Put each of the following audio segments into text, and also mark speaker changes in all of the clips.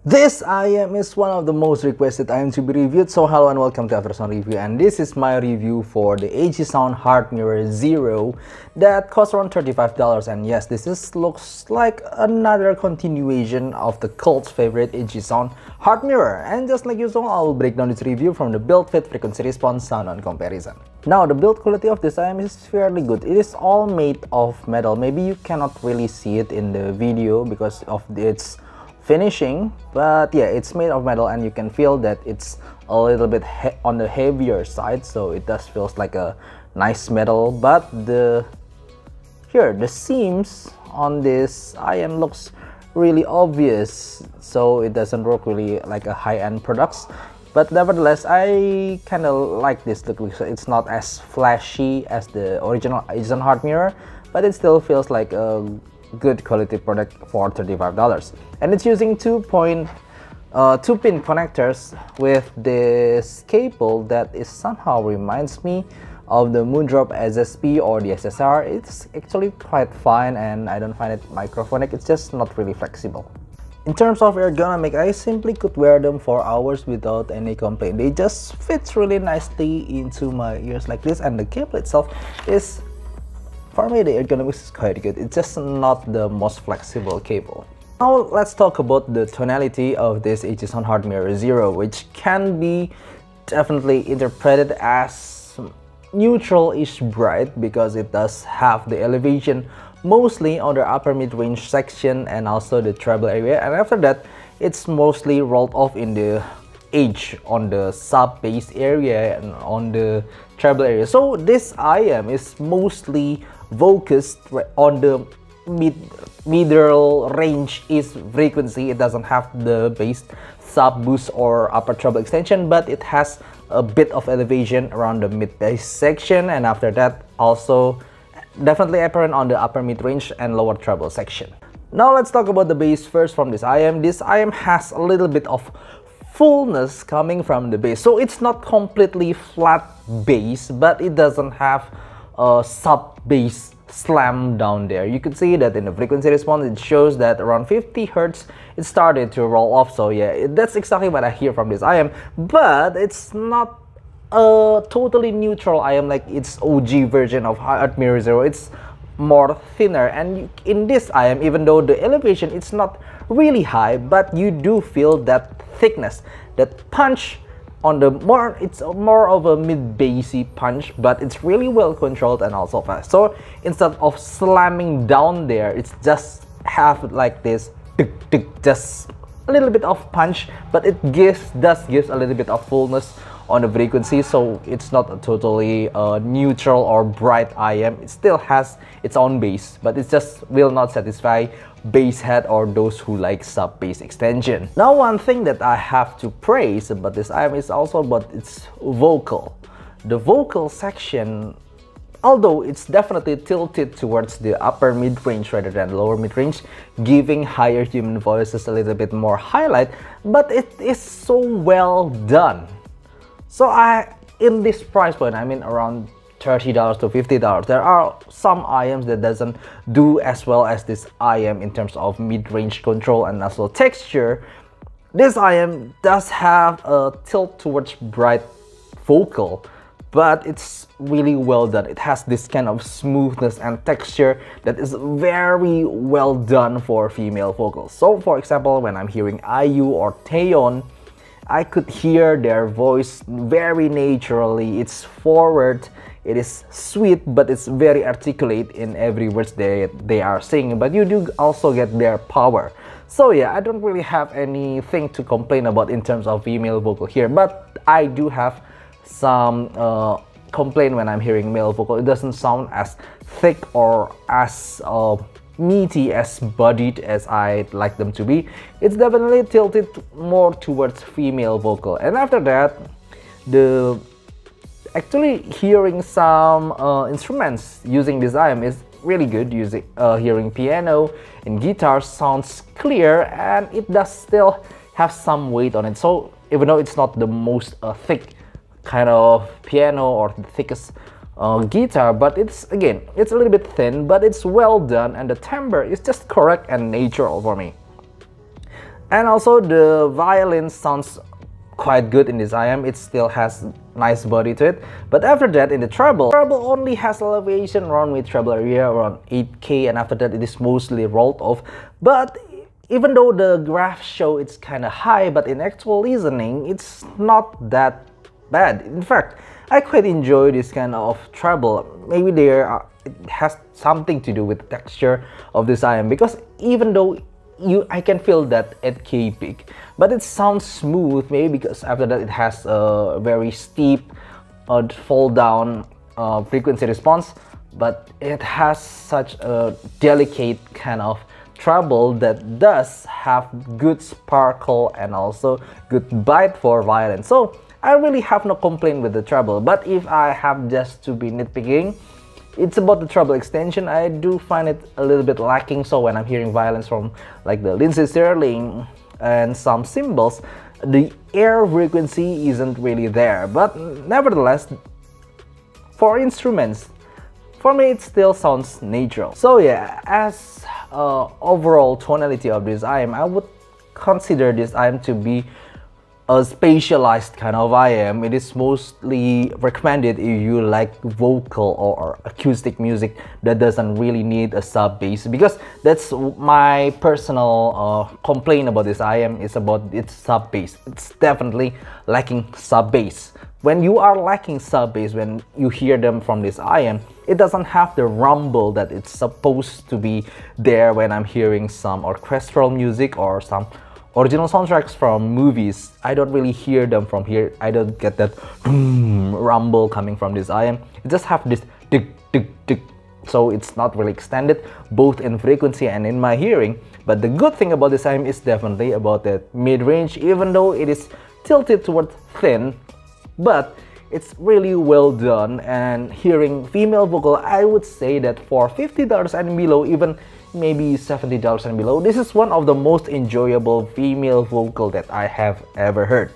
Speaker 1: This IM is one of the most requested IM to be reviewed, so hello and welcome to Aftersound Review, and this is my review for the Hzsound Heartmirror Zero that costs around $35. And yes, looks like another continuation of the cult favorite Hzsound Heartmirror, and just like usual, I will break down this review from the build, fit, frequency response, sound, and comparison. Now, the build quality of this IM is fairly good. It is all made of metal. Maybe you cannot really see it in the video because of its finishing, but yeah, it's made of metal and you can feel that it's a little bit on the heavier side, so it does feels like a nice metal. But the seams on this IM looks really obvious, so it doesn't work really like a high-end products. But nevertheless, I kind of like this look because it's not as flashy as the original Hzhm Heartmirror, but it still feels like a good quality product for $35. And it's using 2-pin connectors with this cable that is somehow reminds me of the Moondrop SSP or the SSR. It's actually quite fine and I don't find it microphonic, it's just not really flexible. In terms of ergonomic, I simply could wear them for hours without any complaint. They just fit really nicely into my ears like this, and the cable itself is, for me, the ergonomics is quite good. It's just not the most flexible cable. Now let's talk about the tonality of this Hzsound Heartmirror Zero, which can be definitely interpreted as neutral-ish bright because it does have the elevation mostly on the upper mid-range section and also the treble area, and after that it's mostly rolled off in the edge on the sub-bass area and on the treble area. So this IM is mostly focused on the middle range is frequency. It doesn't have the bass sub boost or upper treble extension, but it has a bit of elevation around the mid bass section, and after that also definitely apparent on the upper mid range and lower treble section. Now let's talk about the bass first from this IM. This IM has a little bit of fullness coming from the bass, so it's not completely flat bass, but it doesn't have a sub bass slam down there. You can see that in the frequency response it shows that around 50 Hz it started to roll off. So yeah, that's exactly what I hear from this IM, but it's not a totally neutral IM like its OG version of Heartmirror Zero. It's more thinner, and in this IM, even though the elevation it's not really high, but you do feel that thickness, that punch on the it's more of a mid-bassy punch, but it's really well controlled and also fast. So instead of slamming down there, it's just have like this just a little bit of punch, but it does gives a little bit of fullness on the frequency, so it's not a totally neutral or bright IM. It still has its own bass, but it just will not satisfy bass head or those who like sub bass extension. Now, one thing that I have to praise about this IM is also about its vocal. The vocal section, although it's definitely tilted towards the upper mid-range rather than lower mid-range, giving higher human voices a little bit more highlight, but it is so well done. So in this price point, I mean around $30 to $50, there are some IMs that doesn't do as well as this IM in terms of mid-range control and also texture. This IM does have a tilt towards bright vocal, but it's really well done. It has this kind of smoothness and texture that is very well done for female vocals. So for example, when I'm hearing IU or Taeyeon, I could hear their voice very naturally. It's forward, it is sweet, but it's very articulate in every words they are singing, but you do also get their power. So yeah, I don't really have anything to complain about in terms of female vocal here, but I do have some complaint when I'm hearing male vocal. It doesn't sound as thick or as meaty, as bodied as I'd like them to be. It's definitely tilted more towards female vocal. And after that, actually hearing some instruments using this IM is really good. Hearing piano and guitar sounds clear, and it does still have some weight on it. So even though it's not the most thick kind of piano or the thickest guitar, but it's a little bit thin, but it's well done, and the timbre is just correct and natural for me. And also the violin sounds quite good in this IM. It still has nice body to it. But after that, in the treble only has elevation around mid treble area around 8K, and after that it is mostly rolled off. But even though the graphs show it's kind of high, but in actual listening it's not that bad. In fact, I quite enjoy this kind of treble. Maybe it has something to do with the texture of this IM, because even though I can feel that at K peak, but it sounds smooth, maybe because after that it has a very steep fall down frequency response, but it has such a delicate kind of treble that does have good sparkle and also good bite for violin. So I really have no complaint with the treble. But if I have just to be nitpicking, it's about the treble extension. I do find it a little bit lacking. So when I'm hearing violins from like the Lindsey Sterling and some cymbals, the air frequency isn't really there. But nevertheless, for instruments, for me it still sounds natural. So yeah, as overall tonality of this IM, I would consider this IM to be a specialized kind of IM. It is mostly recommended if you like vocal or acoustic music that doesn't really need a sub bass, because that's my personal complaint about this IM is about its sub bass. It's definitely lacking sub bass. When you are lacking sub bass, when you hear them from this IM, it doesn't have the rumble that it's supposed to be there when I'm hearing some orchestral music or some original soundtracks from movies. I don't really hear them from here. I don't get that rumble coming from this IM. It just have this tick tick tick. So it's not really extended both in frequency and in my hearing. But the good thing about this IM is definitely about that mid-range, even though it is tilted towards thin, but it's really well done. And hearing female vocal, I would say that for $50 and below, even maybe $70 and below, this is one of the most enjoyable female vocal that I have ever heard.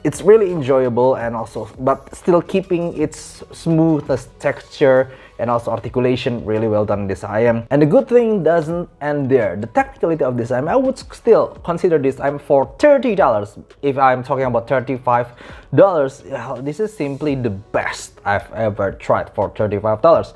Speaker 1: It's really enjoyable, and also but still keeping its smoothness, texture, and also articulation really well done in this IM. And the good thing doesn't end there. The technicality of this IM, I would still consider this IM for $30. If I'm talking about $35, this is simply the best I've ever tried for $35.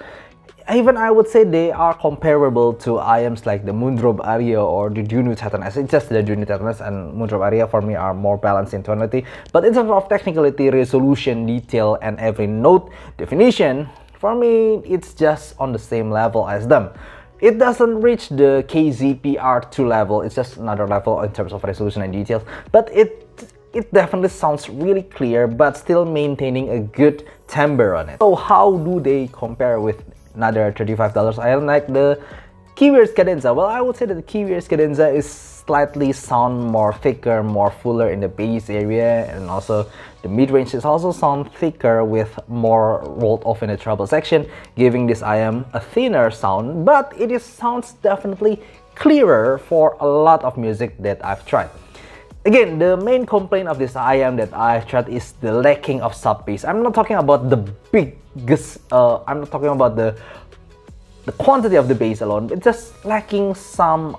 Speaker 1: Even I would say they are comparable to IMs like the Moondrop Aria or the Untitled Chapter. It's just the Untitled Chapter and Moondrop Aria for me are more balanced in tonality. But in terms of technicality, resolution, detail, and every note definition, for me it's just on the same level as them. It doesn't reach the KZP-R2 level. It's just another level in terms of resolution and details. But it definitely sounds really clear, but still maintaining a good timbre on it. So how do they compare with another $35 IM like the Keyword's Cadenza? Well, I would say that the Keyword's Cadenza is slightly sound more thicker, more fuller in the bass area, and also the mid-range is also sound thicker with more rolled off in the treble section, giving this IM a thinner sound, but it sounds definitely clearer for a lot of music that I've tried. Again, the main complaint of this IM that I've tried is the lacking of sub bass. I'm not talking about the biggest, I'm not talking about the quantity of the bass alone, but just lacking some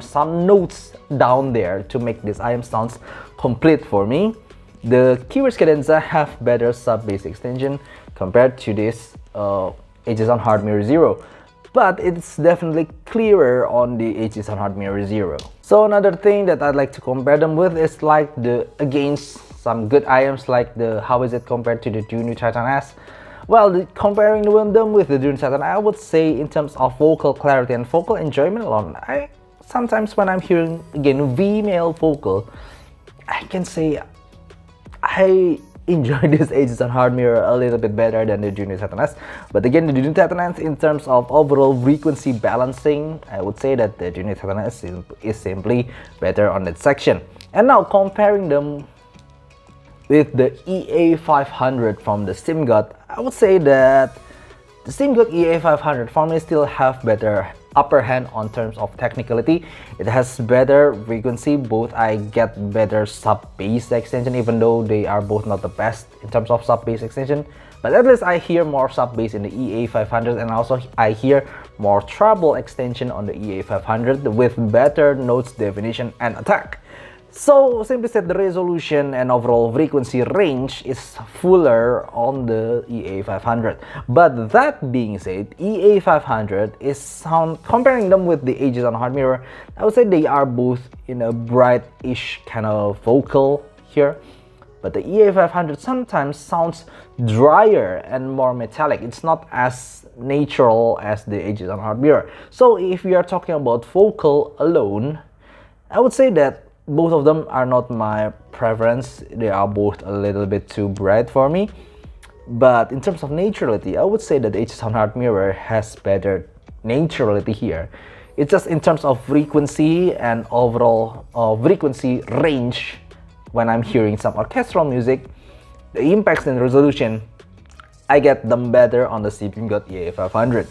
Speaker 1: some notes down there to make this IM sounds complete for me. The Keyword's Cadenza have better sub bass extension compared to this Hzsound Heartmirror Zero, but it's definitely clearer on the Hzsound Heartmirror Zero. So another thing that I'd like to compare them with is like against some good IMs like how is it compared to the Untitled Chapter? Well, comparing them with the Untitled Chapter, I would say in terms of vocal clarity and vocal enjoyment alone, sometimes when I'm hearing again female vocal, I can say I enjoy this Hzsound Heartmirror a little bit better than the Untitled Chapter. But again, the Untitled Chapter in terms of overall frequency balancing, I would say that the Untitled Chapter is simply better on that section. And now comparing them with the EA500 from the SteamGod, I would say that the SteamGod EA500 for me still have better upper hand on terms of technicality. It has better frequency, both I get better sub bass extension, even though they are both not the best in terms of sub bass extension. but at least I hear more sub bass in the EA500, and also I hear more treble extension on the EA500 with better notes definition and attack. So simply said, the resolution and overall frequency range is fuller on the EA500. But that being said, EA500 is sound, comparing them with the Hzsound Heartmirror, I would say they are both in a bright-ish kind of vocal here. But the EA500 sometimes sounds drier and more metallic. It's not as natural as the Hzsound Heartmirror. So if we are talking about vocal alone, I would say that both of them are not my preference. They are both a little bit too bright for me. But in terms of naturality, I would say that the Hzsound Heartmirror has better naturality here. It's just in terms of frequency and overall frequency range. When I'm hearing some orchestral music, the impacts and resolution, I get them better on the Sleeping God EA500.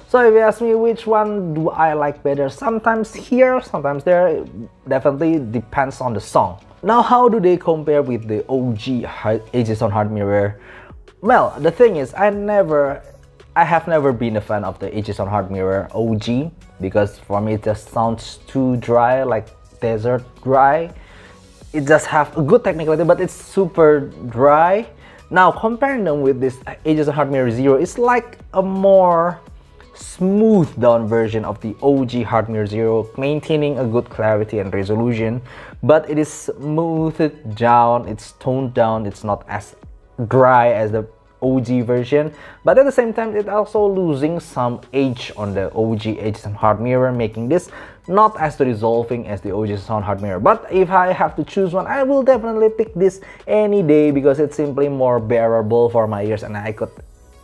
Speaker 1: So if you ask me which one do I like better, sometimes here, sometimes there, it definitely depends on the song. Now, how do they compare with the OG Hzsound Heartmirror? Well, the thing is, I have never been a fan of the Hzsound Heartmirror OG, because for me it just sounds too dry, like desert dry. It just have a good technicality, but it's super dry. Now, comparing them with this Hzsound Heartmirror Zero, it's like a more smooth down version of the OG Heartmirror Zero, maintaining a good clarity and resolution, but it is smoothed down, it's toned down, it's not as dry as the OG version, but at the same time it's also losing some edge on the OG Hzsound Heartmirror, making this not as resolving as the OG Hzsound Heartmirror. But if I have to choose one, I will definitely pick this any day, because it's simply more bearable for my ears, and I could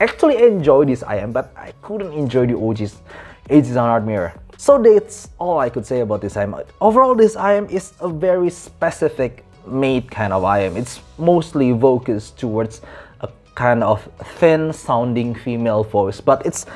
Speaker 1: actually enjoy this IM, but I couldn't enjoy the OG's Hzsound Heartmirror. So that's all I could say about this IM. Overall, this IM is a very specific made kind of IM. It's mostly focused towards a kind of thin sounding female voice, but it's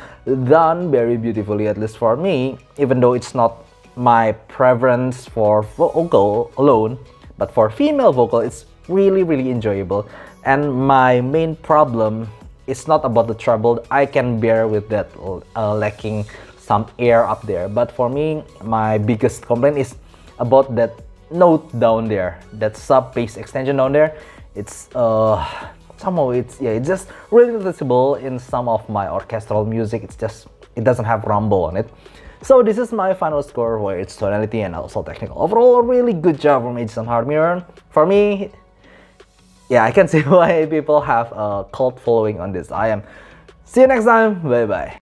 Speaker 1: done very beautifully, at least for me, even though it's not my preference for vocal alone, but for female vocal, it's really enjoyable. And my main problem, it's not about the treble. I can bear with that lacking some air up there, but for me, my biggest complaint is about that note down there, that sub bass extension down there. It's somehow it's just really noticeable in some of my orchestral music. It doesn't have rumble on it. So this is my final score, where it's tonality and also technical. Overall, a really good job from Hzsound Heartmirror. For me, yeah, I can see why people have a cult following on this IM. See you next time. Bye bye.